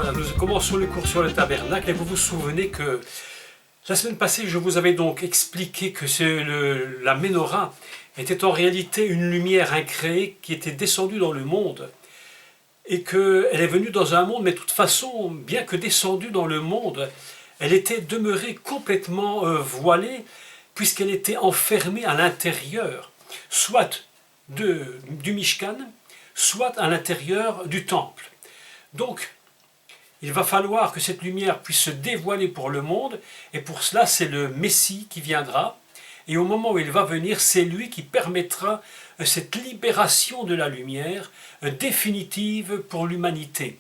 Voilà, nous commençons le cours sur le tabernacle et vous vous souvenez que la semaine passée, je vous avais donc expliqué que la Ménorah était en réalité une lumière incréée qui était descendue dans le monde et qu'elle est venue dans un monde, mais de toute façon, bien que descendue dans le monde, elle était demeurée complètement voilée puisqu'elle était enfermée à l'intérieur, soit du Mishkan, soit à l'intérieur du temple. Donc, il va falloir que cette lumière puisse se dévoiler pour le monde, et pour cela, c'est le Messie qui viendra. Et au moment où il va venir, c'est lui qui permettra cette libération de la lumière définitive pour l'humanité.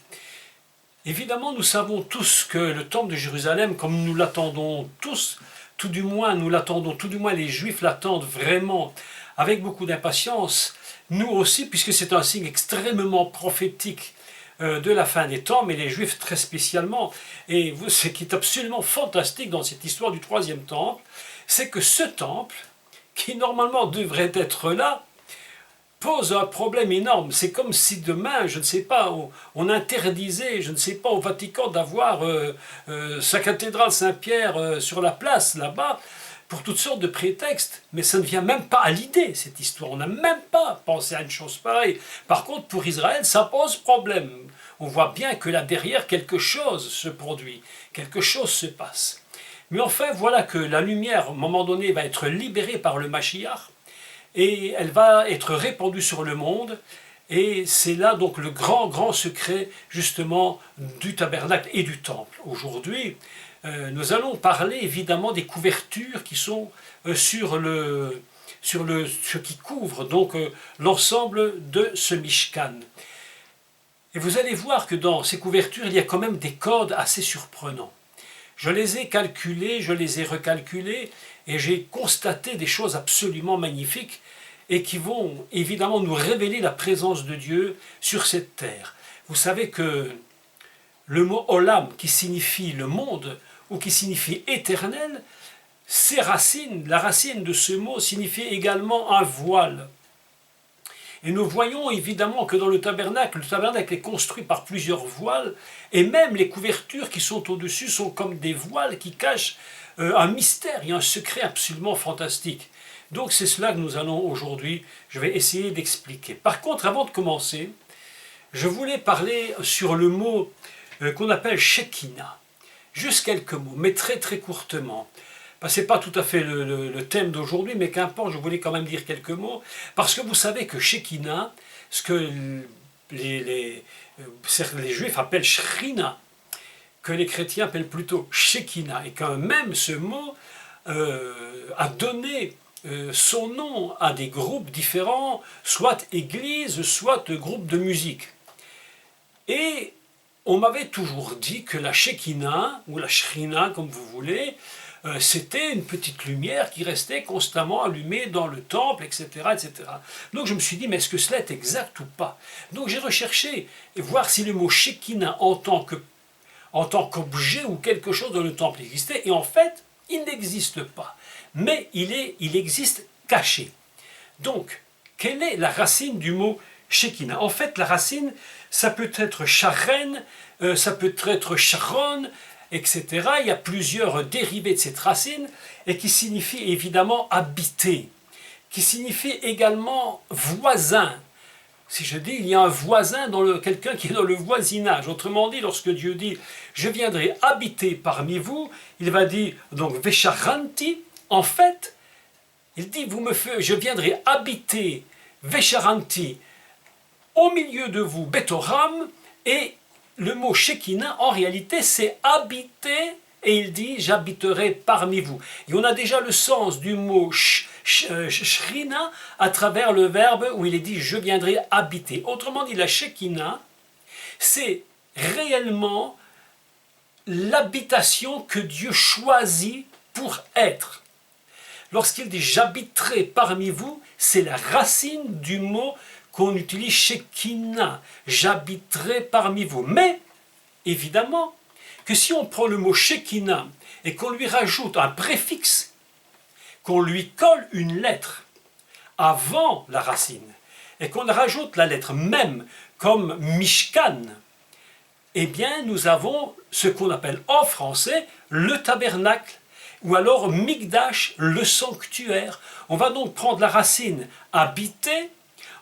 Évidemment, nous savons tous que le temple de Jérusalem, comme nous l'attendons tous, tout du moins les Juifs l'attendent vraiment avec beaucoup d'impatience, nous aussi, puisque c'est un signe extrêmement prophétique de la fin des temps, mais les Juifs très spécialement. Et ce qui est absolument fantastique dans cette histoire du troisième temple, c'est que ce temple, qui normalement devrait être là, pose un problème énorme. C'est comme si demain, je ne sais pas, on interdisait, je ne sais pas, au Vatican d'avoir sa cathédrale Saint-Pierre sur la place là-bas, pour toutes sortes de prétextes, mais ça ne vient même pas à l'idée, cette histoire. On n'a même pas pensé à une chose pareille. Par contre, pour Israël, ça pose problème. On voit bien que là derrière, quelque chose se produit, quelque chose se passe. Mais enfin, voilà que la lumière, à un moment donné, va être libérée par le Mashiach, et elle va être répandue sur le monde, et c'est là donc le grand secret, justement, du tabernacle et du temple. Aujourd'hui, nous allons parler évidemment des couvertures qui sont sur ce qui couvre donc l'ensemble de ce Mishkan. Et vous allez voir que dans ces couvertures, il y a quand même des codes assez surprenants. Je les ai calculés, je les ai recalculés, et j'ai constaté des choses absolument magnifiques et qui vont évidemment nous révéler la présence de Dieu sur cette terre. Vous savez que le mot « olam » qui signifie le monde, ou qui signifie éternel, la racine de ce mot signifie également un voile. Et nous voyons évidemment que dans le tabernacle est construit par plusieurs voiles, et même les couvertures qui sont au-dessus sont comme des voiles qui cachent un mystère et un secret absolument fantastique. Donc c'est cela que nous allons aujourd'hui, je vais essayer d'expliquer. Par contre, avant de commencer, je voulais parler sur le mot qu'on appelle Shekinah. Juste quelques mots, mais très courtement. Ce n'est pas tout à fait le thème d'aujourd'hui, mais qu'importe, je voulais quand même dire quelques mots, parce que vous savez que Shekinah, ce que les Juifs appellent Shrina, que les chrétiens appellent plutôt Shekinah, et quand même ce mot a donné son nom à des groupes différents, soit églises, soit groupes de musique. Et on m'avait toujours dit que la Shekinah, ou la Shrina, comme vous voulez, c'était une petite lumière qui restait constamment allumée dans le temple, etc., etc. Donc je me suis dit, mais est-ce que cela est exact ou pas? Donc j'ai recherché, et voir si le mot Shekinah en tant qu'objet ou quelque chose dans le temple existait, et en fait, il n'existe pas. Mais il existe caché. Donc, quelle est la racine du mot Shekinah? En fait, la racine, ça peut être Sharen, ça peut être Sharon, etc. Il y a plusieurs dérivés de cette racine, et qui signifie évidemment habiter, qui signifie également voisin. Si je dis, il y a un voisin, quelqu'un qui est dans le voisinage. Autrement dit, lorsque Dieu dit « je viendrai habiter parmi vous », il va dire donc « Vesharanti », en fait, il dit « je viendrai habiter Vesharanti au milieu de vous, Betoram », et le mot Shekinah, en réalité, c'est habiter, et il dit « j'habiterai parmi vous ». Et on a déjà le sens du mot Shrina à travers le verbe où il est dit « je viendrai habiter ». Autrement dit, la Shekinah, c'est réellement l'habitation que Dieu choisit pour être. Lorsqu'il dit « j'habiterai parmi vous », c'est la racine du mot qu'on utilise Shekinah, j'habiterai parmi vous. Mais, évidemment, que si on prend le mot Shekinah et qu'on lui rajoute un préfixe, qu'on lui colle une lettre avant la racine, et qu'on rajoute la lettre même, comme Mishkan, eh bien nous avons ce qu'on appelle en français le tabernacle, ou alors Mikdash, le sanctuaire. On va donc prendre la racine habiter,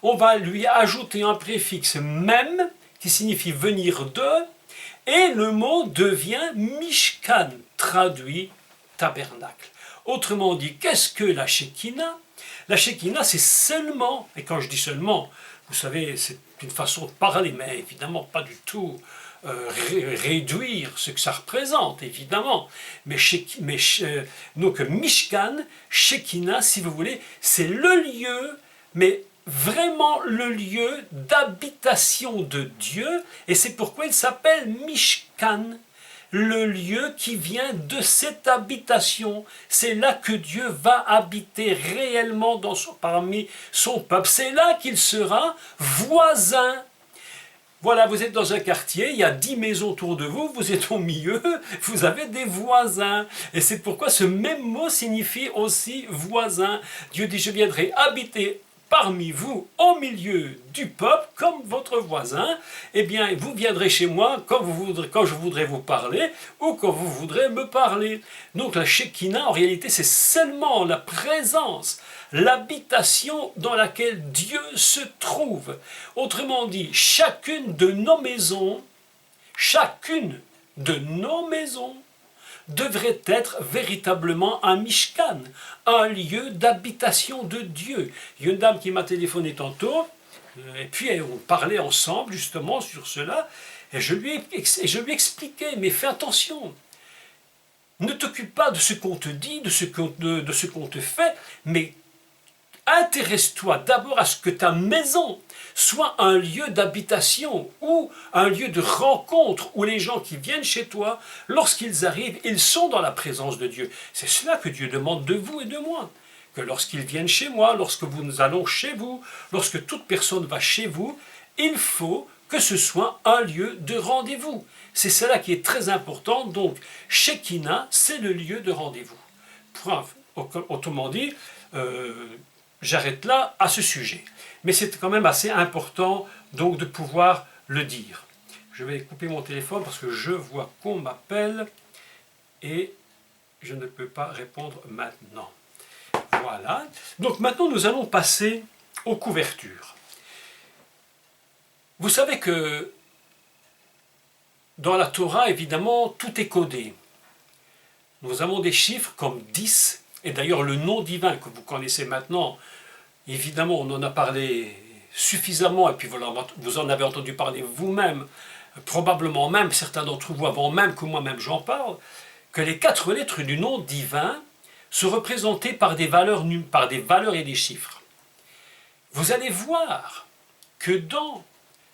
on va lui ajouter un préfixe même, qui signifie venir de, et le mot devient Mishkan, traduit tabernacle. Autrement dit, qu'est-ce que la Shekinah? La Shekinah, c'est seulement, et quand je dis seulement, vous savez, c'est une façon de parler, mais évidemment pas du tout réduire ce que ça représente, évidemment. Donc Mishkan, Shekinah, si vous voulez, c'est le lieu, mais vraiment le lieu d'habitation de Dieu, et c'est pourquoi il s'appelle Mishkan, le lieu qui vient de cette habitation. C'est là que Dieu va habiter réellement parmi son peuple. C'est là qu'il sera voisin. Voilà, vous êtes dans un quartier, il y a 10 maisons autour de vous, vous êtes au milieu, vous avez des voisins. Et c'est pourquoi ce même mot signifie aussi voisin. Dieu dit, je viendrai habiter parmi vous, au milieu du peuple, comme votre voisin. Eh bien, vous viendrez chez moi quand je voudrais vous parler, ou quand vous voudrez me parler. Donc la Shekinah, en réalité, c'est seulement la présence, l'habitation dans laquelle Dieu se trouve. Autrement dit, chacune de nos maisons devrait être véritablement un Mishkan, un lieu d'habitation de Dieu. Il y a une dame qui m'a téléphoné tantôt, et puis on parlait ensemble justement sur cela, et je lui ai expliqué, mais fais attention, ne t'occupe pas de ce qu'on te dit, de ce qu'on te fait, mais intéresse-toi d'abord à ce que ta maison soit un lieu d'habitation ou un lieu de rencontre où les gens qui viennent chez toi, lorsqu'ils arrivent, ils sont dans la présence de Dieu. C'est cela que Dieu demande de vous et de moi. Que lorsqu'ils viennent chez moi, lorsque nous allons chez vous, lorsque toute personne va chez vous, il faut que ce soit un lieu de rendez-vous. C'est cela qui est très important. Donc, Shekinah, c'est le lieu de rendez-vous. Autrement dit, j'arrête là à ce sujet. Mais c'est quand même assez important donc de pouvoir le dire. Je vais couper mon téléphone parce que je vois qu'on m'appelle et je ne peux pas répondre maintenant. Voilà. Donc maintenant nous allons passer aux couvertures. Vous savez que dans la Torah, évidemment, tout est codé. Nous avons des chiffres comme 10, et d'ailleurs le nom divin que vous connaissez maintenant, évidemment, on en a parlé suffisamment, et puis vous en avez entendu parler vous-même, probablement même, certains d'entre vous, avant même que moi-même j'en parle, que les 4 lettres du nom divin sont représentées par des valeurs et des chiffres. Vous allez voir que dans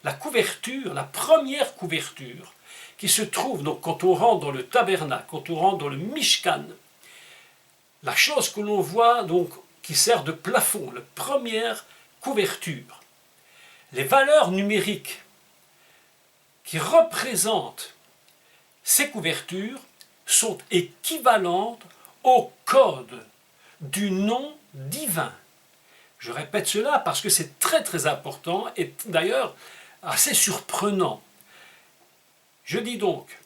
la couverture, la première couverture, qui se trouve, donc quand on rentre dans le tabernacle, quand on rentre dans le Mishkan, la chose que l'on voit, donc, qui sert de plafond, la première couverture. Les valeurs numériques qui représentent ces couvertures sont équivalentes au code du nom divin. Je répète cela parce que c'est très très important et d'ailleurs assez surprenant. Je dis donc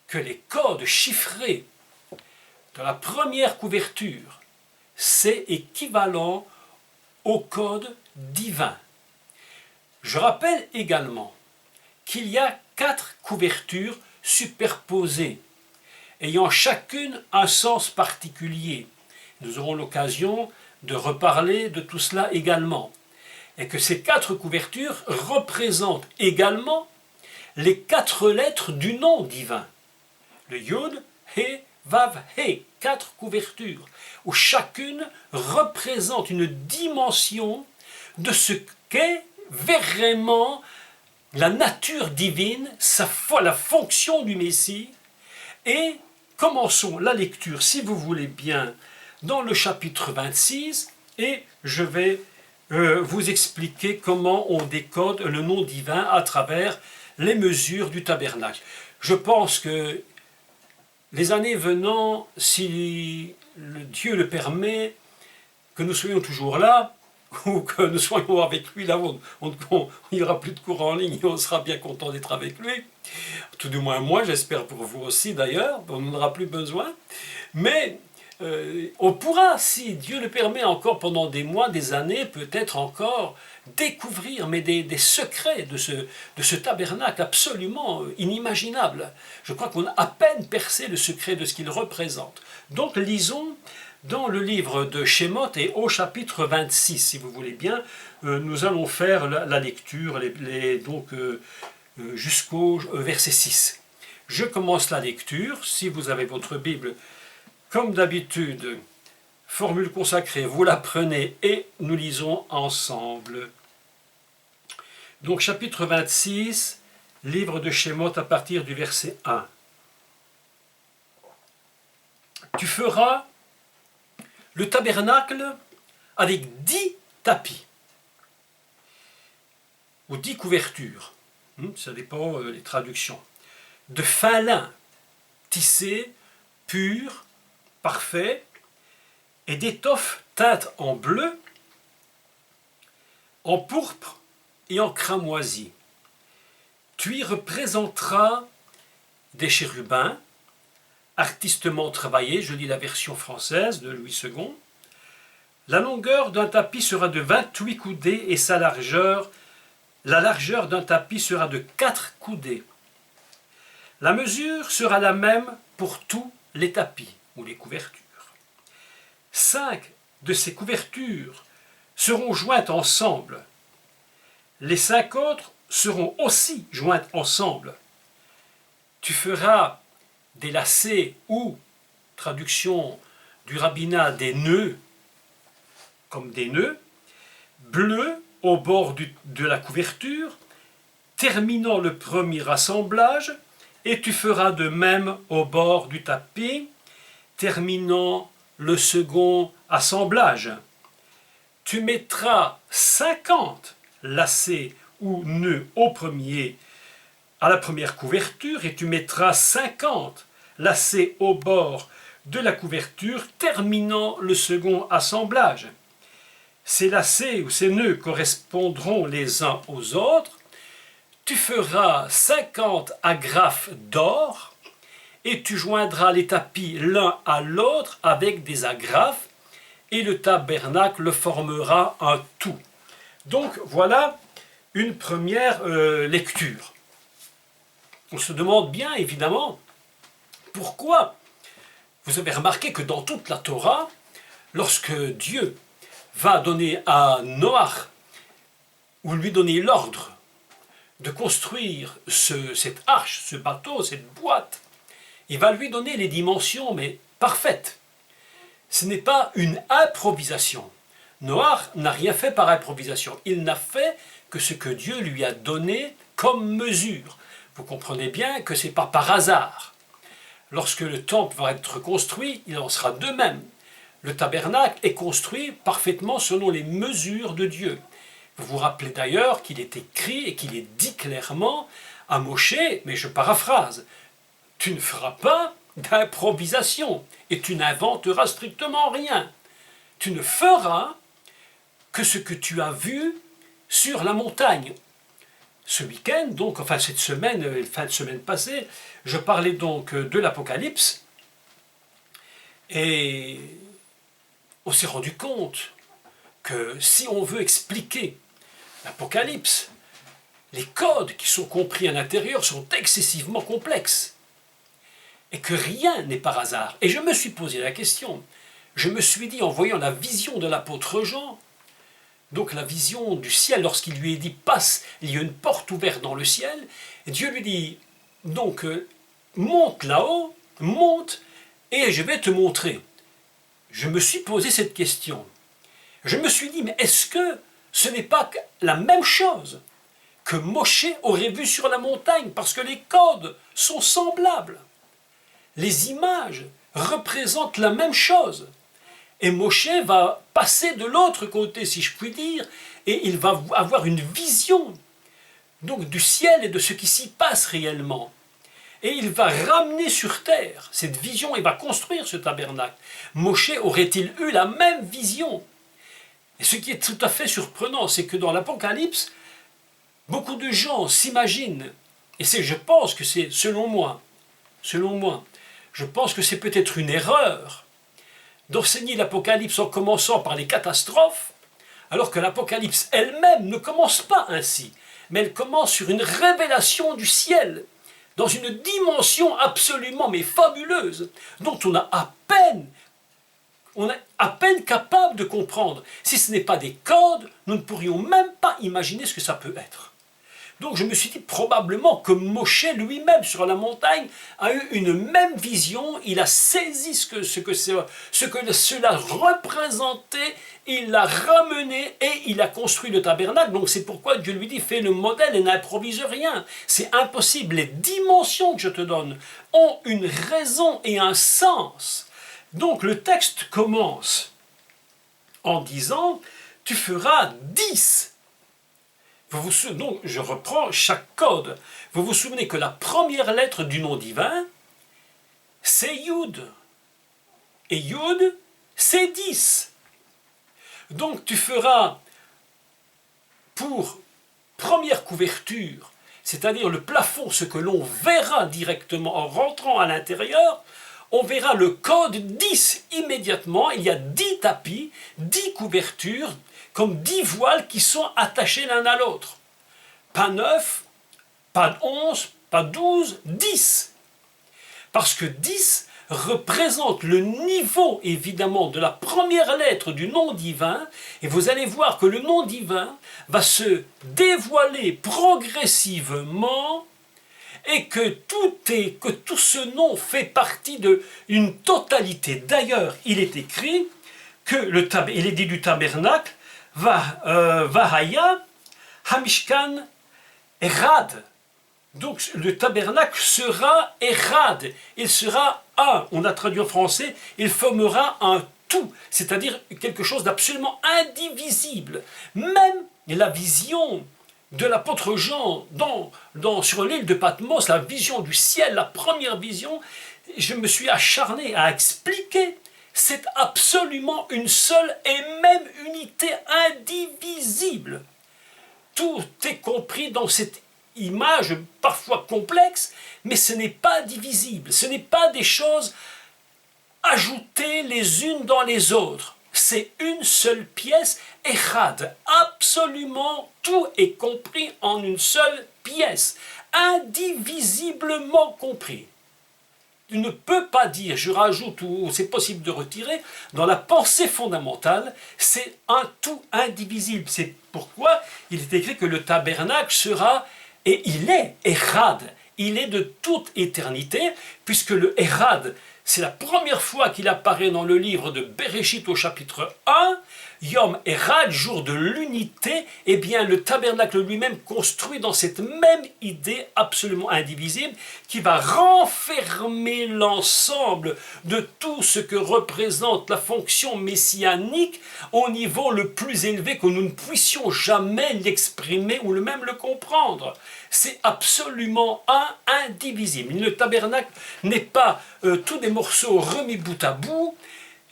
que les codes chiffrés de la première couverture, c'est équivalent au code divin. Je rappelle également qu'il y a 4 couvertures superposées, ayant chacune un sens particulier. Nous aurons l'occasion de reparler de tout cela également. Et que ces 4 couvertures représentent également les 4 lettres du nom divin. Le Yod, He, Vav, He, 4 couvertures, où chacune représente une dimension de ce qu'est vraiment la nature divine, la fonction du Messie. Et commençons la lecture, si vous voulez bien, dans le chapitre 26, et je vais vous expliquer comment on décode le nom divin à travers les mesures du tabernacle. Je pense que les années venant, si Dieu le permet, que nous soyons toujours là, ou que nous soyons avec lui là, il n'y aura plus de cours en ligne et on sera bien content d'être avec lui, Tout du moins moi, j'espère pour vous aussi d'ailleurs, on n'en aura plus besoin. Mais on pourra, si Dieu le permet, encore pendant des mois, des années, peut-être encore, découvrir des secrets de ce tabernacle absolument inimaginable. Je crois qu'on a à peine percé le secret de ce qu'il représente. Donc lisons dans le livre de Shemot et au chapitre 26, si vous voulez bien, nous allons faire la lecture jusqu'au verset 6. Je commence la lecture, si vous avez votre Bible, comme d'habitude, formule consacrée, vous la prenez et nous lisons ensemble. Donc chapitre 26, livre de Shemot à partir du verset 1. Tu feras le tabernacle avec 10 tapis, ou 10 couvertures, ça dépend des traductions, de fin lin, tissé, pur, parfait, et d'étoffe teinte en bleu, en pourpre et en cramoisi. Tu y représenteras des chérubins, artistement travaillés, je lis la version française de Louis II. La longueur d'un tapis sera de 28 coudées et la largeur d'un tapis sera de 4 coudées. La mesure sera la même pour tous les tapis ou les couvertures. 5 de ces couvertures seront jointes ensemble. Les 5 autres seront aussi jointes ensemble. Tu feras des lacets ou, traduction du rabbinat, des nœuds, comme des nœuds, bleus au bord de la couverture, terminant le premier assemblage, et tu feras de même au bord du tapis, terminant le second assemblage. Tu mettras 50 lacets ou nœuds à la première couverture, et tu mettras 50 lacets au bord de la couverture, terminant le second assemblage. Ces lacets ou ces nœuds correspondront les uns aux autres. Tu feras 50 agrafes d'or, et tu joindras les tapis l'un à l'autre avec des agrafes, et le tabernacle formera un tout. Donc voilà une première lecture. On se demande bien évidemment pourquoi. Vous avez remarqué que dans toute la Torah, lorsque Dieu va donner à Noach, ou lui donner l'ordre de construire cette arche, ce bateau, cette boîte, il va lui donner les dimensions, mais parfaites. Ce n'est pas une improvisation. Noach n'a rien fait par improvisation. Il n'a fait que ce que Dieu lui a donné comme mesure. Vous comprenez bien que ce n'est pas par hasard. Lorsque le temple va être construit, il en sera de même. Le tabernacle est construit parfaitement selon les mesures de Dieu. Vous vous rappelez d'ailleurs qu'il est écrit et qu'il est dit clairement à Moshe, mais je paraphrase, « Tu ne feras pas d'improvisation et tu n'inventeras strictement rien. Tu ne feras que ce que tu as vu sur la montagne. » Ce week-end, donc, enfin cette semaine, fin de semaine passée, je parlais donc de l'Apocalypse et on s'est rendu compte que si on veut expliquer l'Apocalypse, les codes qui sont compris à l'intérieur sont excessivement complexes et que rien n'est par hasard. Et je me suis posé la question, je me suis dit en voyant la vision de l'apôtre Jean, donc la vision du ciel, lorsqu'il lui est dit « passe, il y a une porte ouverte dans le ciel », et Dieu lui dit donc « monte là-haut, monte, et je vais te montrer ». Je me suis posé cette question. Je me suis dit « mais est-ce que ce n'est pas la même chose que Moshe aurait vu sur la montagne, parce que les codes sont semblables. Les images représentent la même chose. Et Moshe va passer de l'autre côté, si je puis dire, et il va avoir une vision donc du ciel et de ce qui s'y passe réellement. Et il va ramener sur terre cette vision et va construire ce tabernacle. Moshe aurait-il eu la même vision? Et ce qui est tout à fait surprenant, c'est que dans l'Apocalypse, beaucoup de gens s'imaginent et je pense que c'est, selon moi, je pense que c'est peut-être une erreur d'enseigner l'Apocalypse en commençant par les catastrophes, alors que l'Apocalypse elle-même ne commence pas ainsi, mais elle commence sur une révélation du ciel, dans une dimension absolument mais fabuleuse, dont on est à peine capable de comprendre. Si ce n'est pas des codes, nous ne pourrions même pas imaginer ce que ça peut être. Donc je me suis dit probablement que Moshe lui-même sur la montagne a eu une même vision, il a saisi ce que cela représentait, il l'a ramené et il a construit le tabernacle. Donc c'est pourquoi Dieu lui dit fais le modèle et n'improvise rien. C'est impossible, les dimensions que je te donne ont une raison et un sens. Donc le texte commence en disant tu feras 10. Donc, je reprends chaque code. Vous vous souvenez que la première lettre du nom divin, c'est Yud. Et Yud, c'est 10. Donc, tu feras pour première couverture, c'est-à-dire le plafond, ce que l'on verra directement en rentrant à l'intérieur, on verra le code 10 immédiatement. Il y a 10 tapis, 10 couvertures, comme 10 voiles qui sont attachés l'un à l'autre. Pas 9, pas 11, pas 12, 10. Parce que 10 représente le niveau, évidemment, de la première lettre du nom divin, et vous allez voir que le nom divin va se dévoiler progressivement, et que tout ce nom fait partie d'une totalité. D'ailleurs, il est écrit que il est dit du tabernacle, Vahaya, Hamishkan, Erad. Donc le tabernacle sera Erad, il sera un. On a traduit en français, il formera un tout, c'est-à-dire quelque chose d'absolument indivisible. Même la vision de l'apôtre Jean sur l'île de Patmos, la vision du ciel, la première vision, je me suis acharné à expliquer. C'est absolument une seule et même unité indivisible. Tout est compris dans cette image parfois complexe, mais ce n'est pas divisible. Ce n'est pas des choses ajoutées les unes dans les autres. C'est une seule pièce, Echad. Absolument tout est compris en une seule pièce, indivisiblement compris. Tu ne peux pas dire, je rajoute ou c'est possible de retirer, dans la pensée fondamentale, c'est un tout indivisible. C'est pourquoi il est écrit que le tabernacle sera, et il est Echad, il est de toute éternité, puisque le Echad, c'est la première fois qu'il apparaît dans le livre de Bereshit au chapitre 1, Yom Echad, jour de l'unité, eh bien le tabernacle lui-même construit dans cette même idée absolument indivisible qui va renfermer l'ensemble de tout ce que représente la fonction messianique au niveau le plus élevé que nous ne puissions jamais l'exprimer ou même le comprendre. C'est absolument indivisible. Le tabernacle n'est pas tous des morceaux remis bout à bout.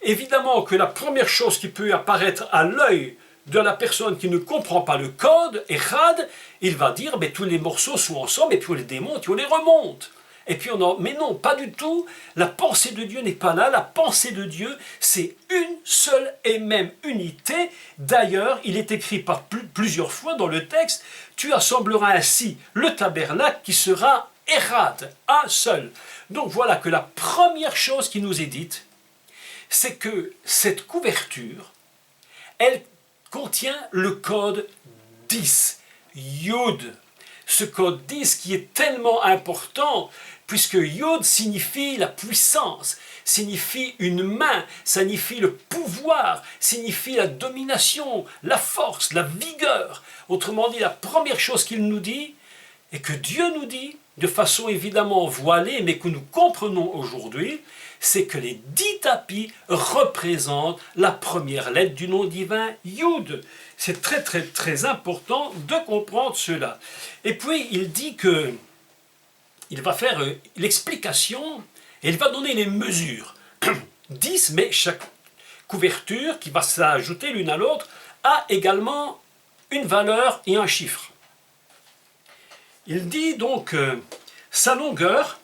Évidemment que la première chose qui peut apparaître à l'œil de la personne qui ne comprend pas le code, Echad, il va dire mais tous les morceaux sont ensemble et puis on les démonte et on les remonte. Et puis mais non, pas du tout. La pensée de Dieu n'est pas là. La pensée de Dieu, c'est une seule et même unité. D'ailleurs, il est écrit par plusieurs fois dans le texte, tu assembleras ainsi le tabernacle qui sera Echad, un seul. Donc voilà que la première chose qui nous est dite, c'est que cette couverture, elle contient le code 10, Yud. Ce code 10 qui est tellement important, puisque Yud signifie la puissance, signifie une main, signifie le pouvoir, signifie la domination, la force, la vigueur. Autrement dit, la première chose qu'il nous dit, et que Dieu nous dit, de façon évidemment voilée, mais que nous comprenons aujourd'hui, c'est que les 10 tapis représentent la première lettre du nom divin, Yud. C'est très très très important de comprendre cela. Et puis il dit que il va faire l'explication et il va donner les mesures. 10, mais chaque couverture qui va s'ajouter l'une à l'autre a également une valeur et un chiffre. Il dit donc que sa longueur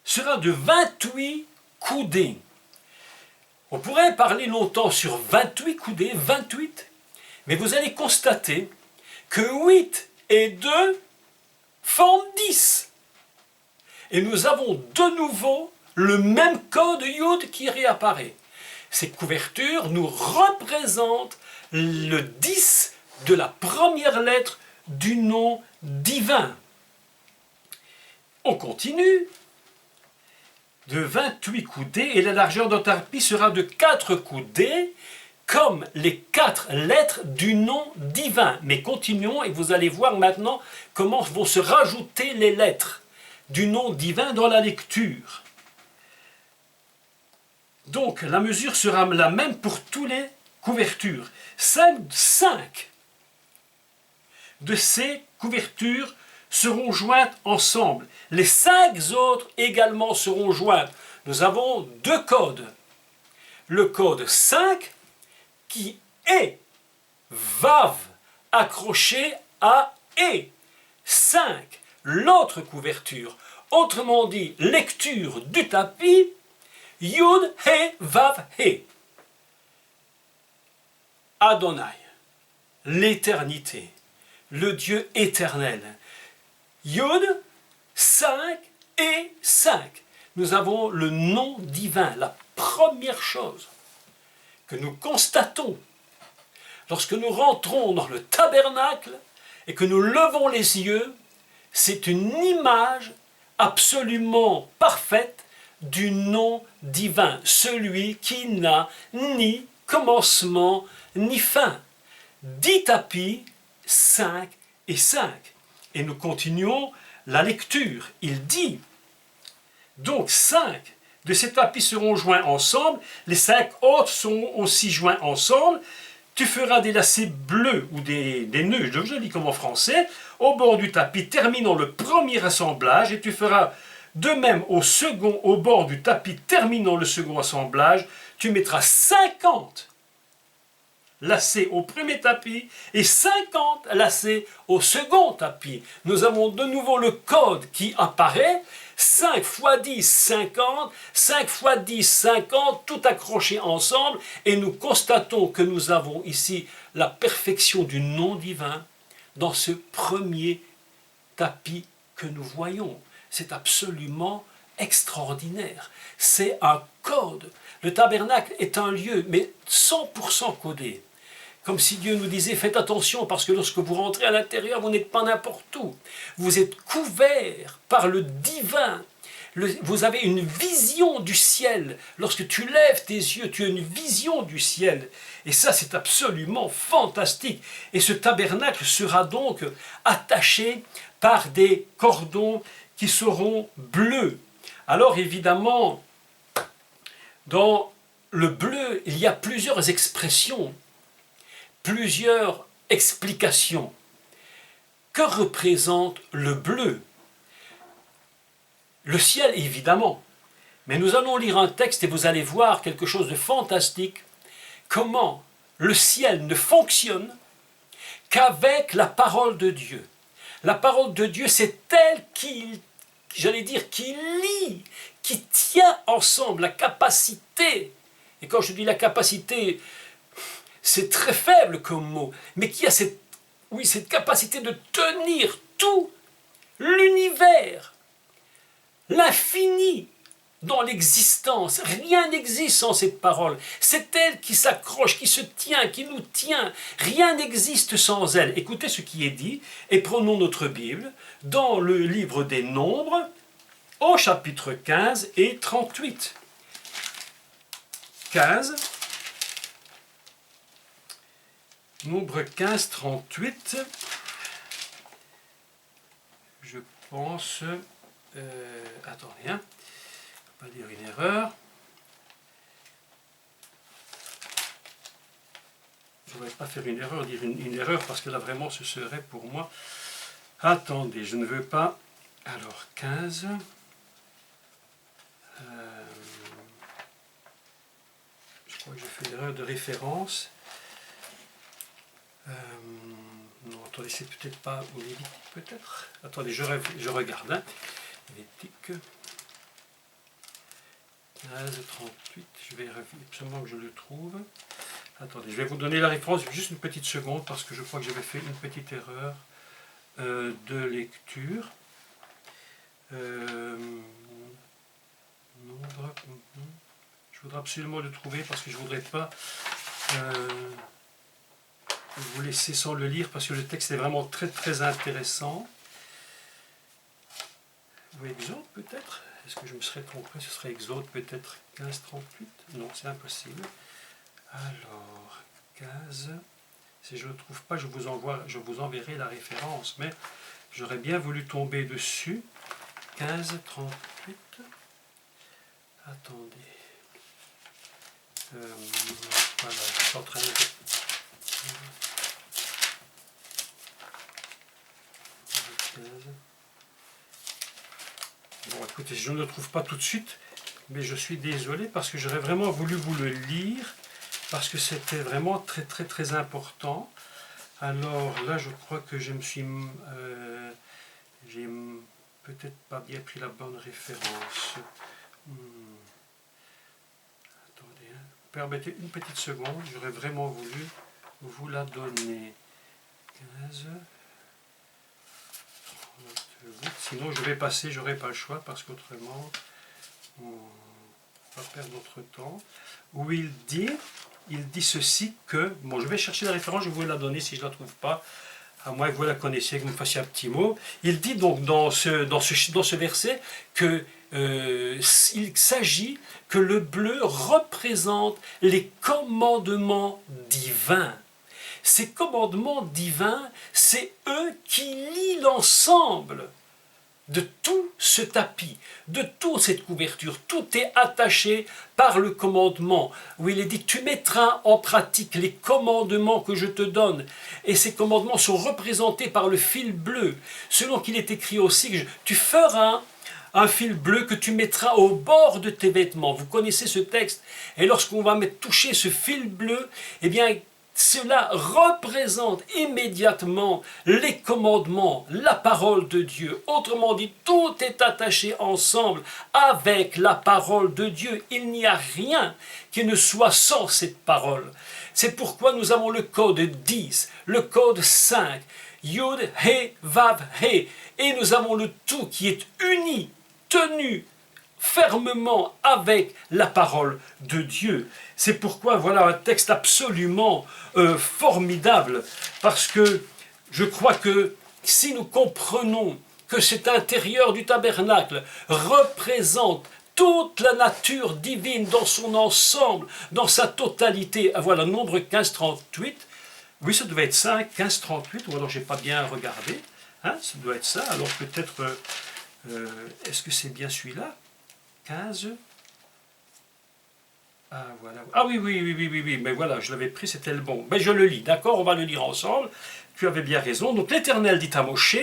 sera de 28 coudées. On pourrait parler longtemps sur 28 coudées, 28, mais vous allez constater que 8 et 2 forment 10. Et nous avons de nouveau le même code Yud qui réapparaît. Ces couvertures nous représentent le 10 de la première lettre du nom divin. On continue. De 28 coudées, et la largeur de notre harpie sera de 4 coudées, comme les 4 lettres du nom divin. Mais continuons et vous allez voir maintenant comment vont se rajouter les lettres du nom divin dans la lecture. Donc la mesure sera la même pour toutes les couvertures. 5 de ces couvertures seront jointes ensemble. Les 5 autres également seront jointes. Nous avons 2 codes. Le code 5 qui est Vav accroché à E. 5. L'autre couverture. Autrement dit, lecture du tapis, Yud, He, Vav, He. Adonai, l'éternité, le Dieu éternel. Yud, 5 et 5. Nous avons le nom divin, la première chose que nous constatons lorsque nous rentrons dans le tabernacle et que nous levons les yeux, c'est une image absolument parfaite du nom divin, celui qui n'a ni commencement ni fin. 10 tapis, 5 et 5. Et nous continuons la lecture. Il dit, donc 5 de ces tapis seront joints ensemble, les 5 autres seront aussi joints ensemble. Tu feras des lacets bleus ou des nœuds, je lis comme en français, au bord du tapis, terminant le premier assemblage, et tu feras de même au bord du tapis, terminant le second assemblage, tu mettras 50 lacets au premier tapis et 50 lacets au second tapis. Nous avons de nouveau le code qui apparaît, 5 x 10, 50, 5 x 10, 50, tout accroché ensemble, et nous constatons que nous avons ici la perfection du nom divin dans ce premier tapis que nous voyons. C'est absolument extraordinaire. C'est un code. Le tabernacle est un lieu, mais 100% codé. Comme si Dieu nous disait, faites attention, parce que lorsque vous rentrez à l'intérieur, vous n'êtes pas n'importe où. Vous êtes couvert par le divin. Vous avez une vision du ciel. Lorsque tu lèves tes yeux, tu as une vision du ciel. Et ça, c'est absolument fantastique. Et ce tabernacle sera donc attaché par des cordons qui seront bleus. Alors évidemment, dans le bleu, il y a plusieurs expressions, plusieurs explications. Que représente le bleu? Le ciel, évidemment. Mais nous allons lire un texte et vous allez voir quelque chose de fantastique. Comment le ciel ne fonctionne qu'avec la parole de Dieu. La parole de Dieu, c'est elle qui, j'allais dire, qui lie, qui tient ensemble la capacité. Et quand je dis la capacité, c'est très faible comme mot, mais qui a cette capacité de tenir tout l'univers, l'infini dans l'existence. Rien n'existe sans cette parole. C'est elle qui s'accroche, qui se tient, qui nous tient. Rien n'existe sans elle. Écoutez ce qui est dit, et prenons notre Bible dans le livre des Nombres, au chapitre 15 et 38. 15, Nombre 15, 38, je pense, attendez, hein, pas dire une erreur. Je ne voudrais pas faire une erreur, dire une erreur, parce que là vraiment ce serait pour moi. Attendez, je ne veux pas. Alors 15. Je crois que j'ai fait une erreur de référence. Non, attendez, c'est peut-être pas au Lévitique, peut-être. Attendez, je regarde. Hein. Lévitique 15:38. Je vais absolument que je le trouve. Attendez, je vais vous donner la référence juste une petite seconde parce que je crois que j'avais fait une petite erreur de lecture. Je voudrais absolument le trouver parce que je ne voudrais pas vous laisser sans le lire parce que le texte est vraiment très très intéressant. Ou Exode peut-être? Est-ce que je me serais trompé? Ce serait Exode peut-être 15:38? Non, c'est impossible. Alors, 15. Si je ne le trouve pas, je vous enverrai la référence, mais j'aurais bien voulu tomber dessus. 15:38. Attendez. Voilà, je suis en train de... Bon, écoutez, je ne le trouve pas tout de suite, mais je suis désolé parce que j'aurais vraiment voulu vous le lire, parce que c'était vraiment très très très important. Alors là, je crois que je me suis... j'ai peut-être pas bien pris la bonne référence. Attendez, hein. Permettez une petite seconde, j'aurais vraiment voulu vous la donner. 15, 38. Sinon je vais passer, j'aurai pas le choix parce qu'autrement on va perdre notre temps. Où il dit ceci que, bon je vais chercher la référence, je vais vous la donner si je ne la trouve pas, à moins que vous la connaissiez, que vous me fassiez un petit mot. Il dit donc dans ce verset que il s'agit que le bleu représente les commandements divins. Ces commandements divins, c'est eux qui lient l'ensemble de tout ce tapis, de toute cette couverture. Tout est attaché par le commandement, où il est dit, tu mettras en pratique les commandements que je te donne. Et ces commandements sont représentés par le fil bleu, selon qu'il est écrit aussi, tu feras un fil bleu que tu mettras au bord de tes vêtements. Vous connaissez ce texte, et lorsqu'on va toucher ce fil bleu, eh bien, cela représente immédiatement les commandements, la parole de Dieu. Autrement dit, tout est attaché ensemble avec la parole de Dieu. Il n'y a rien qui ne soit sans cette parole. C'est pourquoi nous avons le code 10, le code 5, Yud, He, Vav, He. Et nous avons le tout qui est uni, tenu fermement avec la parole de Dieu. C'est pourquoi voilà un texte absolument formidable, parce que je crois que si nous comprenons que cet intérieur du tabernacle représente toute la nature divine dans son ensemble, dans sa totalité, voilà, nombre 15:38, oui, ça devait être ça, 15:38, ou alors j'ai pas bien regardé, hein, ça doit être ça, alors peut-être, est-ce que c'est bien celui-là? 15. Ah, voilà. Ah oui, mais voilà, je l'avais pris, c'était le bon. Mais je le lis, d'accord, on va le lire ensemble. Tu avais bien raison. Donc l'Éternel dit à Moshe,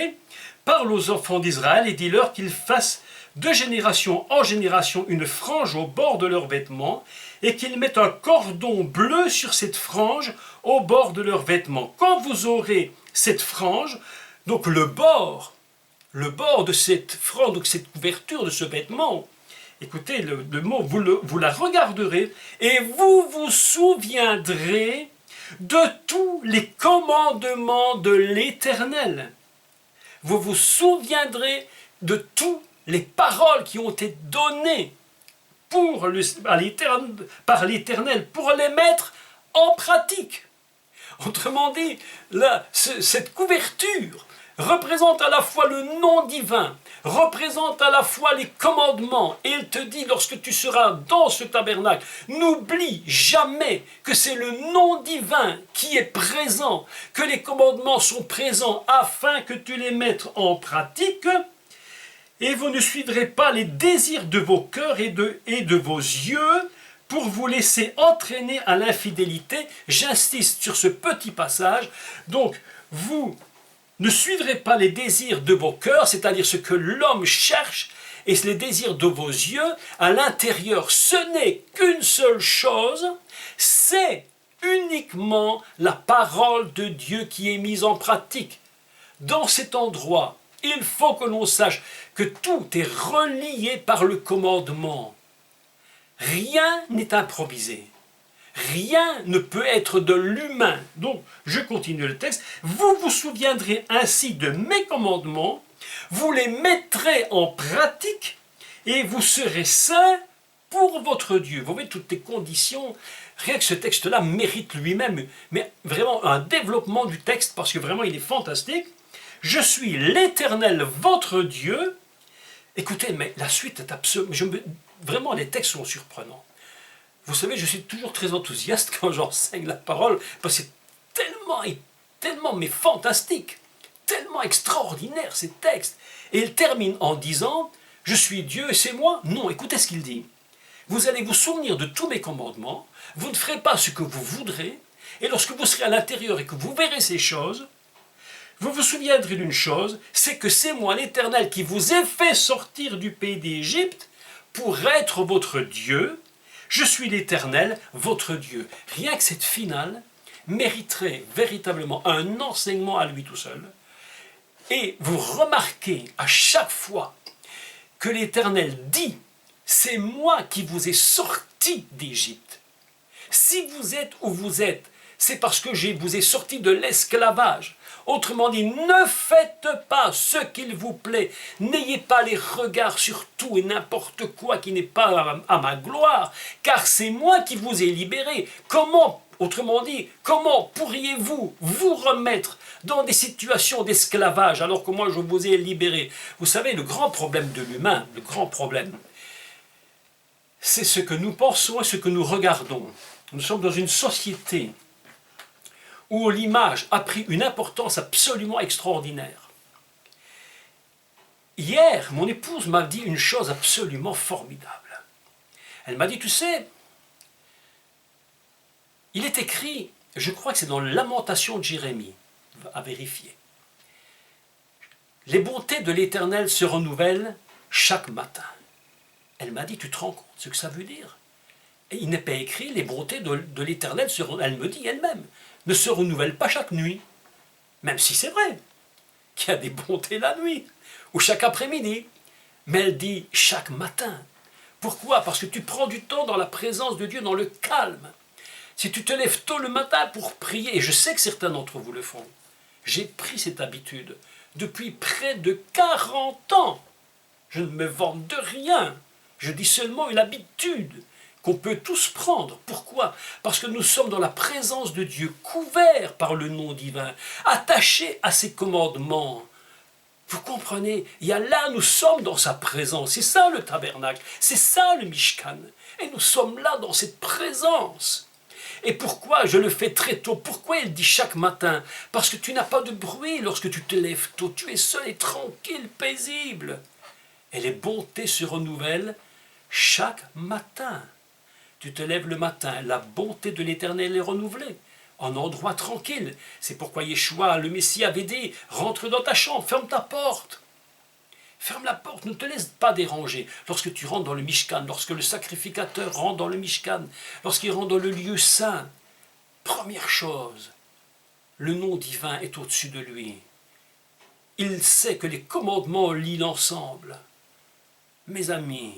parle aux enfants d'Israël et dis-leur qu'ils fassent de génération en génération une frange au bord de leurs vêtements et qu'ils mettent un cordon bleu sur cette frange au bord de leurs vêtements. Quand vous aurez cette frange, donc le bord de cette frange, donc cette couverture de ce vêtement, écoutez, le mot, vous la regarderez et vous vous souviendrez de tous les commandements de l'Éternel. Vous vous souviendrez de toutes les paroles qui ont été données par l'Éternel pour les mettre en pratique. Autrement dit, là, cette couverture représente à la fois le nom divin, représente à la fois les commandements, et il te dit, lorsque tu seras dans ce tabernacle, n'oublie jamais que c'est le nom divin qui est présent, que les commandements sont présents afin que tu les mettes en pratique, et vous ne suivrez pas les désirs de vos cœurs et de vos yeux pour vous laisser entraîner à l'infidélité. J'insiste sur ce petit passage. Donc, vous ne suivrez pas les désirs de vos cœurs, c'est-à-dire ce que l'homme cherche, et les désirs de vos yeux. À l'intérieur, ce n'est qu'une seule chose, c'est uniquement uniquement la parole de Dieu qui est mise en pratique. Dans cet endroit, il faut que l'on sache que tout est relié par le commandement. Rien n'est improvisé. Rien ne peut être de l'humain. Donc, je continue le texte. Vous vous souviendrez ainsi de mes commandements, vous les mettrez en pratique et vous serez saints pour votre Dieu. Vous voyez toutes les conditions. Rien que ce texte-là mérite lui-même, mais vraiment un développement du texte parce que vraiment il est fantastique. Je suis l'Éternel, votre Dieu. Écoutez, mais la suite est absolument... Vraiment, les textes sont surprenants. Vous savez, je suis toujours très enthousiaste quand j'enseigne la parole, parce que c'est tellement, mais fantastique, tellement extraordinaire ces textes. Et il termine en disant, je suis Dieu et c'est moi. Non, écoutez ce qu'il dit. Vous allez vous souvenir de tous mes commandements, vous ne ferez pas ce que vous voudrez, et lorsque vous serez à l'intérieur et que vous verrez ces choses, vous vous souviendrez d'une chose, c'est que c'est moi l'Éternel qui vous ai fait sortir du pays d'Égypte pour être votre Dieu. Je suis l'Éternel, votre Dieu. Rien que cette finale mériterait véritablement un enseignement à lui tout seul. Et vous remarquez à chaque fois que l'Éternel dit, c'est moi qui vous ai sorti d'Égypte. Si vous êtes où vous êtes, c'est parce que je vous ai sorti de l'esclavage. Autrement dit, ne faites pas ce qu'il vous plaît. N'ayez pas les regards sur tout et n'importe quoi qui n'est pas à ma gloire, car c'est moi qui vous ai libéré. Autrement dit, comment pourriez-vous vous remettre dans des situations d'esclavage alors que moi je vous ai libéré? Vous savez, le grand problème de l'humain, le grand problème, c'est ce que nous pensons et ce que nous regardons. Nous sommes dans une société où l'image a pris une importance absolument extraordinaire. Hier, mon épouse m'a dit une chose absolument formidable. Elle m'a dit, tu sais, il est écrit, je crois que c'est dans Lamentation de Jérémie, à vérifier. Les bontés de l'Éternel se renouvellent chaque matin. Elle m'a dit, tu te rends compte ce que ça veut dire? Et il n'est pas écrit, les bontés de l'Éternel, elle me dit elle-même, ne se renouvellent pas chaque nuit. Même si c'est vrai qu'il y a des bontés la nuit, ou chaque après-midi. Mais elle dit chaque matin. Pourquoi? Parce que tu prends du temps dans la présence de Dieu, dans le calme. Si tu te lèves tôt le matin pour prier, et je sais que certains d'entre vous le font, j'ai pris cette habitude depuis près de 40 ans. Je ne me vante de rien. Je dis seulement une habitude qu'on peut tous prendre. Pourquoi? Parce que nous sommes dans la présence de Dieu, couverts par le nom divin, attachés à ses commandements. Vous comprenez? Il y a là, nous sommes dans sa présence. C'est ça le tabernacle, c'est ça le Mishkan. Et nous sommes là dans cette présence. Et pourquoi je le fais très tôt? Pourquoi il dit chaque matin? Parce que tu n'as pas de bruit lorsque tu te lèves tôt. Tu es seul et tranquille, paisible. Et les bontés se renouvellent chaque matin. Tu te lèves le matin, la bonté de l'Éternel est renouvelée, en endroit tranquille. C'est pourquoi Yeshua, le Messie, avait dit, rentre dans ta chambre, ferme ta porte. Ferme la porte, ne te laisse pas déranger. Lorsque tu rentres dans le Mishkan, lorsque le sacrificateur rentre dans le Mishkan, lorsqu'il rentre dans le lieu saint, première chose, le nom divin est au-dessus de lui. Il sait que les commandements lient l'ensemble. Mes amis,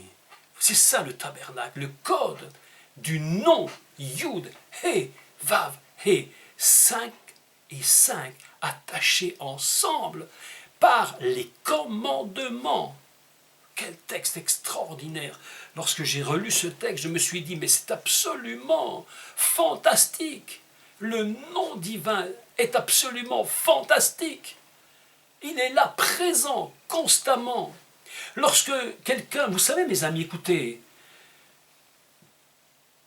c'est ça le tabernacle, le code du nom Yud, He, Vav, He, 5 et 5 attachés ensemble par les commandements. Quel texte extraordinaire! Lorsque j'ai relu ce texte, je me suis dit, mais c'est absolument fantastique. Le nom divin est absolument fantastique. Il est là, présent, constamment. Lorsque quelqu'un, vous savez mes amis, écoutez,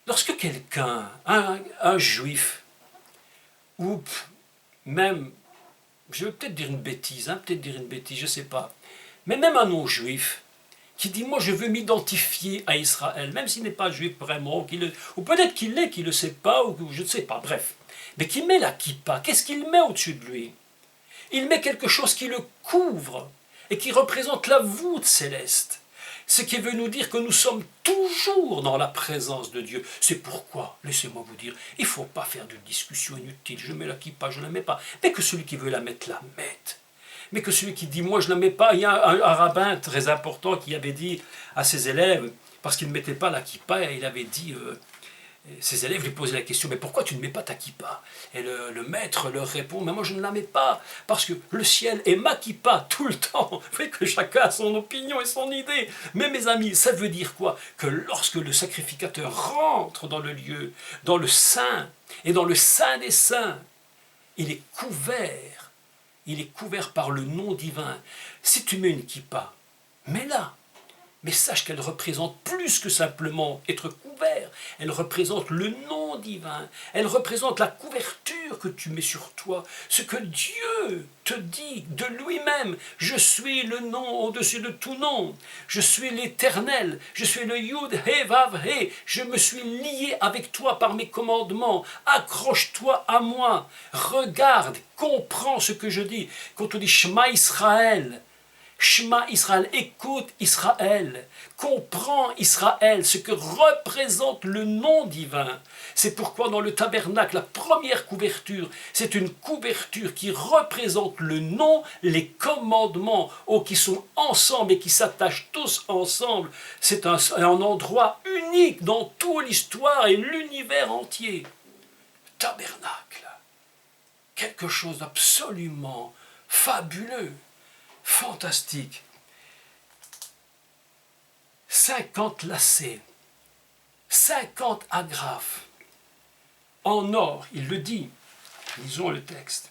lorsque quelqu'un, un juif, ou même, je vais peut-être dire une bêtise, je ne sais pas, mais même un non-juif, qui dit, moi je veux m'identifier à Israël, même s'il n'est pas juif vraiment, ou peut-être qu'il l'est, qu'il ne le sait pas, ou je ne sais pas, bref, mais qui met la kippa, qu'est-ce qu'il met au-dessus de lui? Il met quelque chose qui le couvre, et qui représente la voûte céleste. Ce qui veut nous dire que nous sommes toujours dans la présence de Dieu. C'est pourquoi, laissez-moi vous dire, il ne faut pas faire de discussion inutile. Je mets la kippa, je ne la mets pas. Mais que celui qui veut la mettre, la mette. Mais que celui qui dit, moi je ne la mets pas, il y a un rabbin très important qui avait dit à ses élèves, parce qu'il ne mettait pas la kippa, il avait dit, ses élèves lui posaient la question, mais pourquoi tu ne mets pas ta kippa? Et le maître leur répond, mais moi je ne la mets pas, parce que le ciel est ma kippa tout le temps. Vous voyez que chacun a son opinion et son idée. Mais mes amis, ça veut dire quoi? Que lorsque le sacrificateur rentre dans le lieu, dans le saint, et dans le saint des saints, il est couvert par le nom divin. Si tu mets une kippa, mets-la. Mais sache qu'elle représente plus que simplement être couvert. Elle représente le nom divin. Elle représente la couverture que tu mets sur toi. Ce que Dieu te dit de lui-même. Je suis le nom au-dessus de tout nom. Je suis l'Éternel. Je suis le Yud, He, Vav, He. Je me suis lié avec toi par mes commandements. Accroche-toi à moi. Regarde, comprends ce que je dis. Quand on te dit Shema Israël, Shema Israël, écoute Israël, comprends Israël, ce que représente le nom divin. C'est pourquoi dans le tabernacle, la première couverture, c'est une couverture qui représente le nom, les commandements, qui sont ensemble et qui s'attachent tous ensemble. C'est un endroit unique dans toute l'histoire et l'univers entier. Tabernacle, quelque chose d'absolument fabuleux. Fantastique. 50 lacets, 50 agrafes, en or, il le dit, lisons le texte.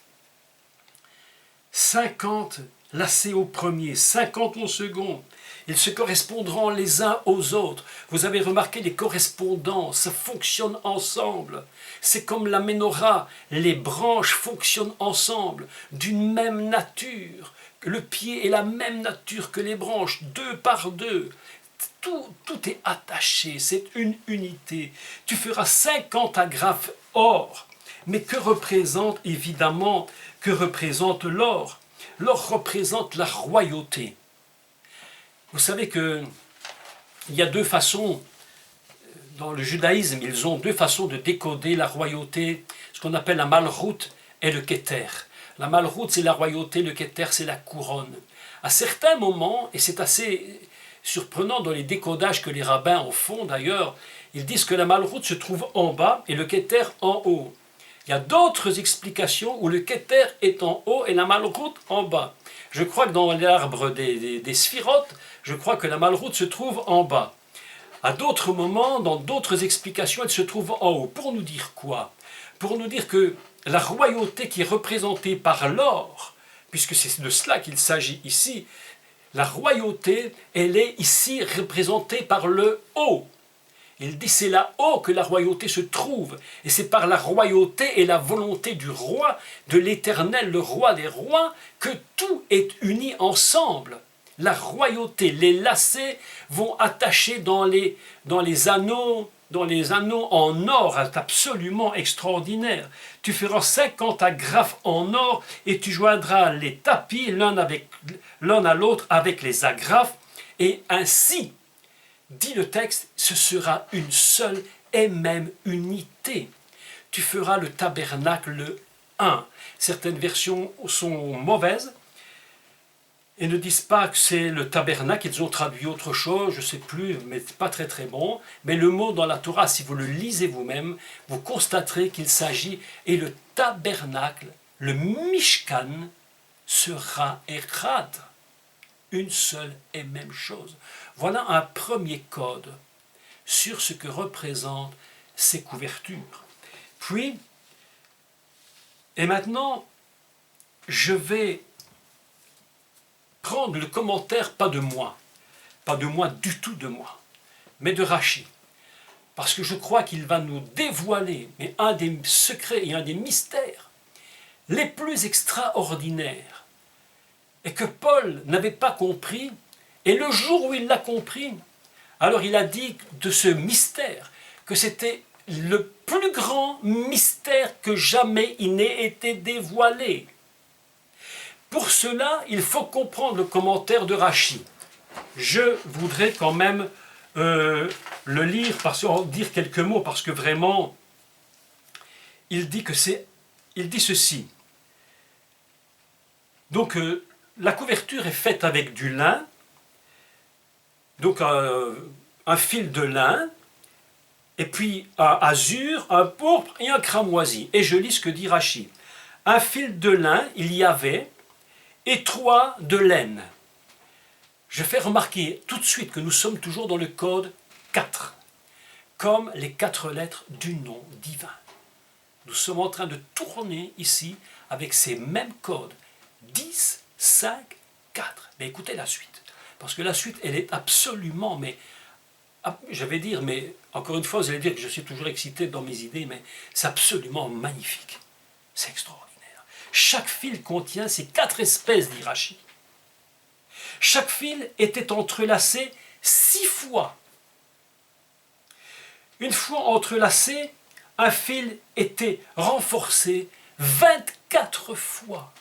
50 lacets au premier, 50 au second, ils se correspondront les uns aux autres. Vous avez remarqué les correspondances, ça fonctionne ensemble. C'est comme la menorah, les branches fonctionnent ensemble, d'une même nature. Le pied est la même nature que les branches, 2 par 2. Tout est attaché, c'est une unité. Tu feras 50 agrafes or. Mais que représente évidemment, que représente l'or? L'or représente la royauté. Vous savez qu'il y a deux façons, dans le judaïsme, ils ont deux façons de décoder la royauté, ce qu'on appelle la malroute et le keter. La malroute, c'est la royauté, le keter, c'est la couronne. À certains moments, et c'est assez surprenant dans les décodages que les rabbins en font d'ailleurs, ils disent que la malroute se trouve en bas et le keter en haut. Il y a d'autres explications où le keter est en haut et la malroute en bas. Je crois que dans l'arbre des sphirotes, je crois que la malroute se trouve en bas. À d'autres moments, dans d'autres explications, elle se trouve en haut. Pour nous dire quoi? Pour nous dire que la royauté qui est représentée par l'or, puisque c'est de cela qu'il s'agit ici, la royauté, elle est ici représentée par le haut. Il dit c'est là-haut que la royauté se trouve. Et c'est par la royauté et la volonté du roi, de l'Éternel, le roi des rois, que tout est uni ensemble. La royauté, les lacets vont attacher dans les anneaux en or, c'est absolument extraordinaire. Tu feras 50 agrafes en or et tu joindras les tapis l'un à l'autre avec les agrafes. Et ainsi, dit le texte, ce sera une seule et même unité. Tu feras le tabernacle 1. Certaines versions sont mauvaises et ne disent pas que c'est le tabernacle, ils ont traduit autre chose, je ne sais plus, mais pas très très bon. Mais le mot dans la Torah, si vous le lisez vous-même, vous constaterez qu'il s'agit, et le tabernacle, le Mishkan, sera Echad, une seule et même chose. Voilà un premier code sur ce que représentent ces couvertures. Puis, et maintenant, je vais prendre le commentaire, pas de moi du tout de moi, mais de Rachi, parce que je crois qu'il va nous dévoiler mais un des secrets et un des mystères les plus extraordinaires, et que Paul n'avait pas compris, et le jour où il l'a compris, alors il a dit de ce mystère que c'était le plus grand mystère que jamais il n'ait été dévoilé. Pour cela, il faut comprendre le commentaire de Rachi. je voudrais quand même le lire, dire quelques mots, parce que vraiment, il dit ceci. Donc, la couverture est faite avec du lin, donc un fil de lin, et puis un azur, un pourpre et un cramoisi. Et je lis ce que dit Rachi. Un fil de lin, il y avait, et 3 de laine. Je fais remarquer tout de suite que nous sommes toujours dans le code 4, comme les 4 lettres du nom divin. Nous sommes en train de tourner ici avec ces mêmes codes. 10, 5, 4. Mais écoutez la suite. Parce que la suite, elle est absolument, mais je vais dire, mais encore une fois, vous allez dire que je suis toujours excité dans mes idées, mais c'est absolument magnifique. C'est extraordinaire. Chaque fil contient ces 4 espèces d'irachi. Chaque fil était entrelacé 6 fois. Une fois entrelacé, un fil était renforcé 24 fois.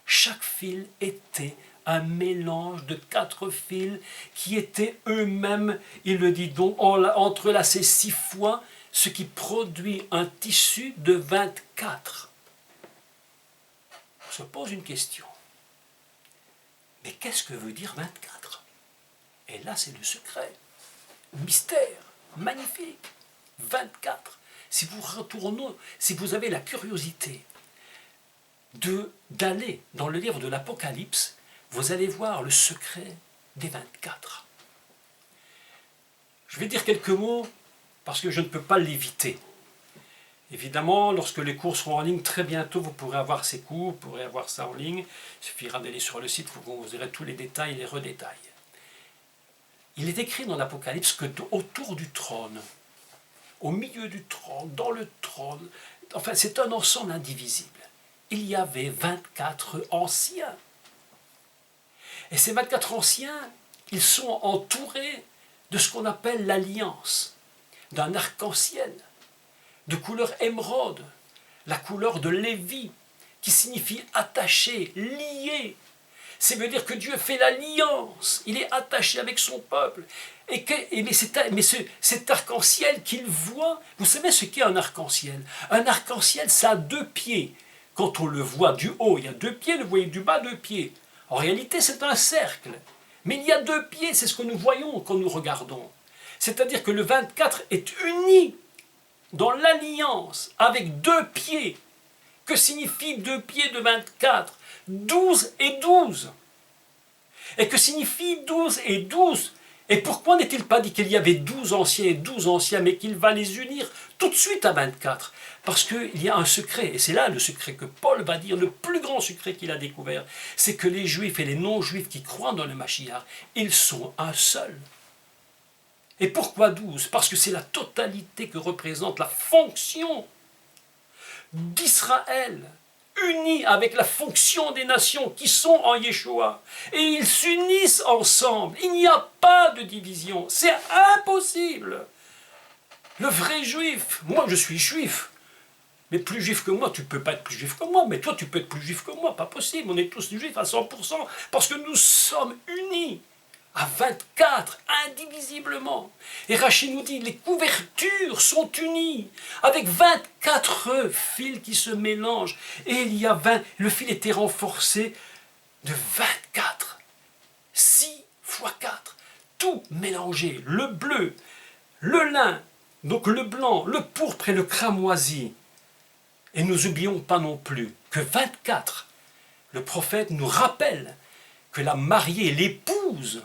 Chaque fil était un mélange de 4 fils qui étaient eux-mêmes, il le dit donc, entrelacés 6 fois, ce qui produit un tissu de 24. On se pose une question. Mais qu'est-ce que veut dire 24? Et là, c'est le secret. Mystère, magnifique. 24. Si vous retournez, si vous avez la curiosité d'aller dans le livre de l'Apocalypse, vous allez voir le secret des 24. Je vais dire quelques mots parce que je ne peux pas l'éviter. Évidemment, lorsque les cours seront en ligne, très bientôt, vous pourrez avoir ces cours, vous pourrez avoir ça en ligne. Il suffira d'aller sur le site, vous verrez tous les détails, les redétails. Il est écrit dans l'Apocalypse que autour du trône, au milieu du trône, dans le trône, enfin c'est un ensemble indivisible. Il y avait 24 anciens. Et ces 24 anciens, ils sont entourés de ce qu'on appelle l'alliance, d'un arc-en-ciel, de couleur émeraude, la couleur de Lévi, qui signifie attaché, lié. Ça veut dire que Dieu fait l'alliance, il est attaché avec son peuple. Mais cet arc-en-ciel qu'il voit, vous savez ce qu'est un arc-en-ciel? Un arc-en-ciel, ça a 2 pieds. Quand on le voit du haut, il y a 2 pieds, le voyez du bas, 2 pieds. En réalité, c'est un cercle. Mais il y a 2 pieds, c'est ce que nous voyons quand nous regardons. C'est-à-dire que le 24 est uni dans l'alliance avec 2 pieds. Que signifie 2 pieds de 24? 12 et 12. Et que signifie 12 et 12? Et pourquoi n'est-il pas dit qu'il y avait 12 anciens et 12 anciens, mais qu'il va les unir tout de suite à 24? Parce qu'il y a un secret, et c'est là le secret que Paul va dire, le plus grand secret qu'il a découvert, c'est que les Juifs et les non-Juifs qui croient dans le Mashiach, ils sont un seul. Et pourquoi 12? Parce que c'est la totalité que représente la fonction d'Israël, unis avec la fonction des nations qui sont en Yeshua. Et ils s'unissent ensemble. Il n'y a pas de division. C'est impossible. Le vrai juif, moi je suis juif, mais plus juif que moi, tu ne peux pas être plus juif que moi, mais toi tu peux être plus juif que moi, pas possible. On est tous juifs à 100%, parce que nous sommes unis à 24, indivisiblement. Et Rachid nous dit, les couvertures sont unies, avec 24 fils qui se mélangent. Et il y a 20, le fil était renforcé de 24. 6 fois 4. Tout mélangé, le bleu, le lin, donc le blanc, le pourpre et le cramoisi. Et nous n'oublions pas non plus que 24, le prophète nous rappelle que la mariée, l'épouse,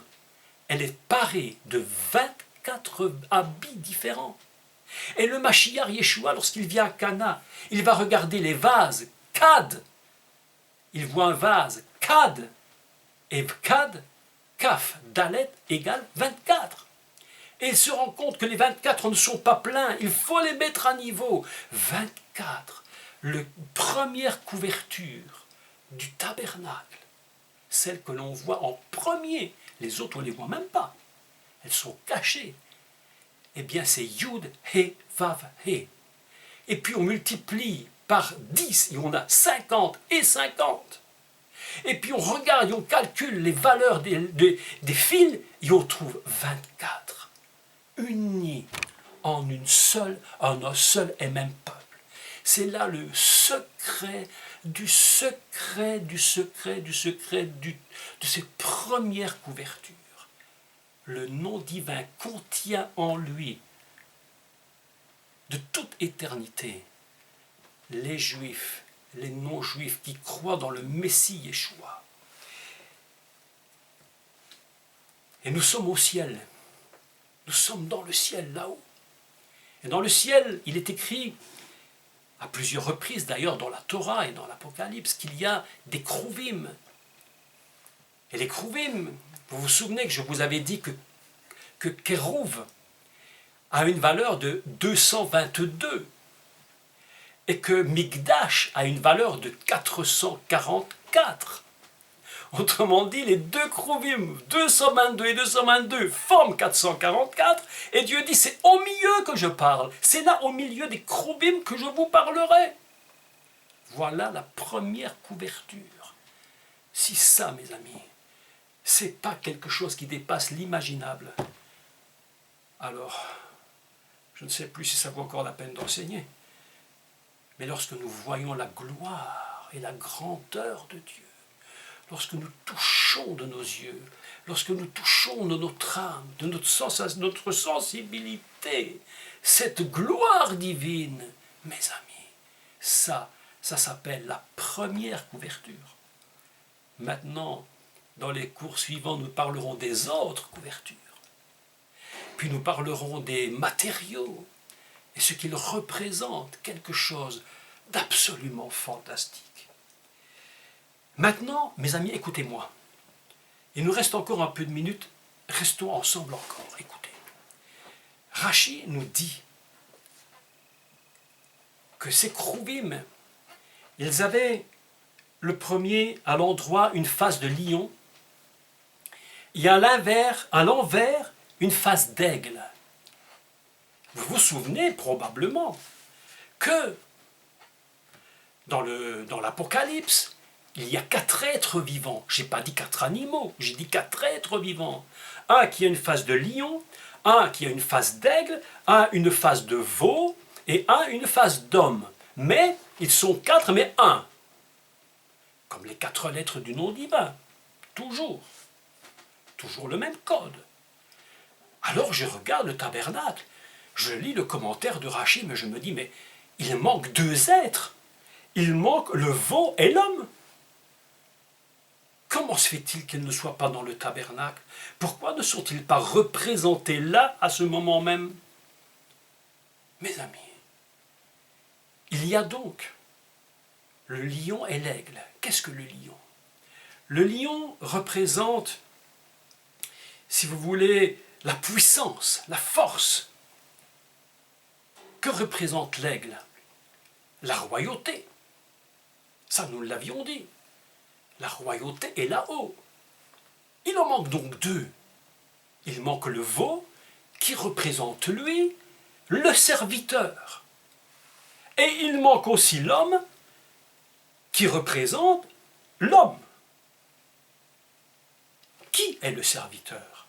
elle est parée de 24 habits différents. Et le Mashiach Yeshua, lorsqu'il vient à Cana, il va regarder les vases, Kad. Il voit un vase, Kad. Et Kad, Kaf, Dalet, égale 24. Et il se rend compte que les 24 ne sont pas pleins, il faut les mettre à niveau. 24, la première couverture du tabernacle, celle que l'on voit en premier. Les autres, on ne les voit même pas. Elles sont cachées. Eh bien, c'est Yud, He, Vav, He. Et puis, on multiplie par 10, et on a 50 et 50. Et puis on regarde et on calcule les valeurs des fils et on trouve 24 unis en un seul et même peuple. C'est là le secret du secret du secret du secret de ces premières couvertures. Le nom divin contient en lui, de toute éternité, les Juifs, les non-Juifs qui croient dans le Messie Yeshua. Et nous sommes au ciel. Nous sommes dans le ciel, là-haut. Et dans le ciel, il est écrit, à plusieurs reprises d'ailleurs dans la Torah et dans l'Apocalypse, qu'il y a des Kruvim. Et les Kruvim, vous vous souvenez que je vous avais dit que Kérouv a une valeur de 222 et que Mikdash a une valeur de 444. Autrement dit, les deux Kruvim, 222 et 222, forment 444, et Dieu dit, c'est au milieu que je parle, c'est là au milieu des Kruvim que je vous parlerai. Voilà la première couverture. Si ça, mes amis, c'est pas quelque chose qui dépasse l'imaginable, alors, je ne sais plus si ça vaut encore la peine d'enseigner, mais lorsque nous voyons la gloire et la grandeur de Dieu, lorsque nous touchons de nos yeux, lorsque nous touchons de notre âme, de notre sensibilité, cette gloire divine, mes amis, ça s'appelle la première couverture. Maintenant, dans les cours suivants, nous parlerons des autres couvertures. Puis nous parlerons des matériaux et ce qu'ils représentent, quelque chose d'absolument fantastique. Maintenant, mes amis, écoutez-moi. Il nous reste encore un peu de minutes, restons ensemble encore, écoutez. Rachi nous dit que ces Kruvim, ils avaient le premier à l'endroit une face de lion, et à l'envers une face d'aigle. Vous vous souvenez probablement que dans l'Apocalypse, il y a 4 êtres vivants. Je n'ai pas dit 4 animaux, j'ai dit 4 êtres vivants. Un qui a une face de lion, un qui a une face d'aigle, un une face de veau et un une face d'homme. Mais ils sont 4, mais un. Comme les 4 lettres du nom divin. Toujours. Toujours le même code. Alors je regarde le tabernacle, je lis le commentaire de Rachi, mais je me dis, mais il manque 2 êtres. Il manque le veau et l'homme. Comment se fait-il qu'ils ne soient pas dans le tabernacle? Pourquoi ne sont-ils pas représentés là, à ce moment même? Mes amis, il y a donc le lion et l'aigle. Qu'est-ce que le lion? Le lion représente, si vous voulez, la puissance, la force. Que représente l'aigle? La royauté. Ça, nous l'avions dit. La royauté est là-haut. Il en manque donc 2. Il manque le veau, qui représente, lui, le serviteur. Et il manque aussi l'homme, qui représente l'homme. Qui est le serviteur?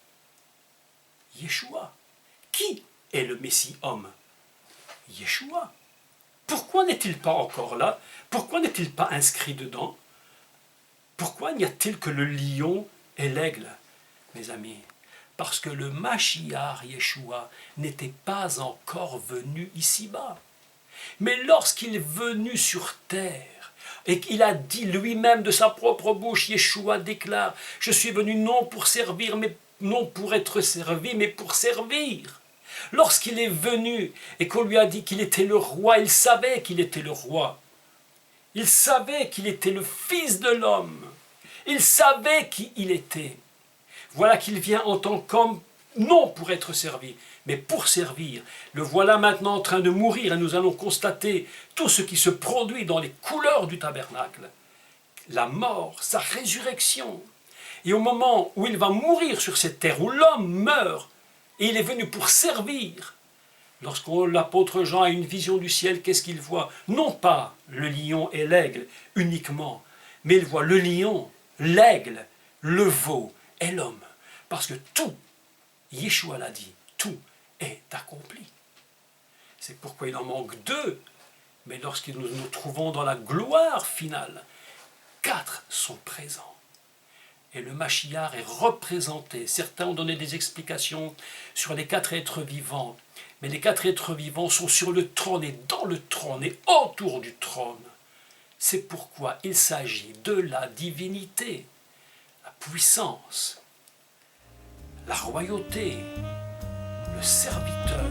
Yeshua. Qui est le Messie homme? Yeshua. Pourquoi n'est-il pas encore là? Pourquoi n'est-il pas inscrit dedans? Pourquoi n'y a-t-il que le lion et l'aigle, mes amis? Parce que le Mashiach Yeshua n'était pas encore venu ici-bas. Mais lorsqu'il est venu sur terre, et qu'il a dit lui-même de sa propre bouche, Yeshua déclare, « Je suis venu non pour servir, mais non pour être servi, mais pour servir. » Lorsqu'il est venu et qu'on lui a dit qu'il était le roi, il savait qu'il était le roi. Il savait qu'il était le Fils de l'homme. Il savait qui il était. Voilà qu'il vient en tant qu'homme, non pour être servi, mais pour servir. Le voilà maintenant en train de mourir et nous allons constater tout ce qui se produit dans les couleurs du tabernacle. La mort, sa résurrection. Et au moment où il va mourir sur cette terre, où l'homme meurt, et il est venu pour servir, lorsque l'apôtre Jean a une vision du ciel, qu'est-ce qu'il voit? Non pas le lion et l'aigle uniquement, mais il voit le lion, l'aigle, le veau et l'homme. Parce que tout, Yeshua l'a dit, tout est accompli. C'est pourquoi il en manque deux, mais lorsque nous nous trouvons dans la gloire finale, 4 sont présents. Et le Mashiach est représenté. Certains ont donné des explications sur les 4 êtres vivants. Mais les 4 êtres vivants sont sur le trône et dans le trône et autour du trône. C'est pourquoi il s'agit de la divinité, la puissance, la royauté, le serviteur,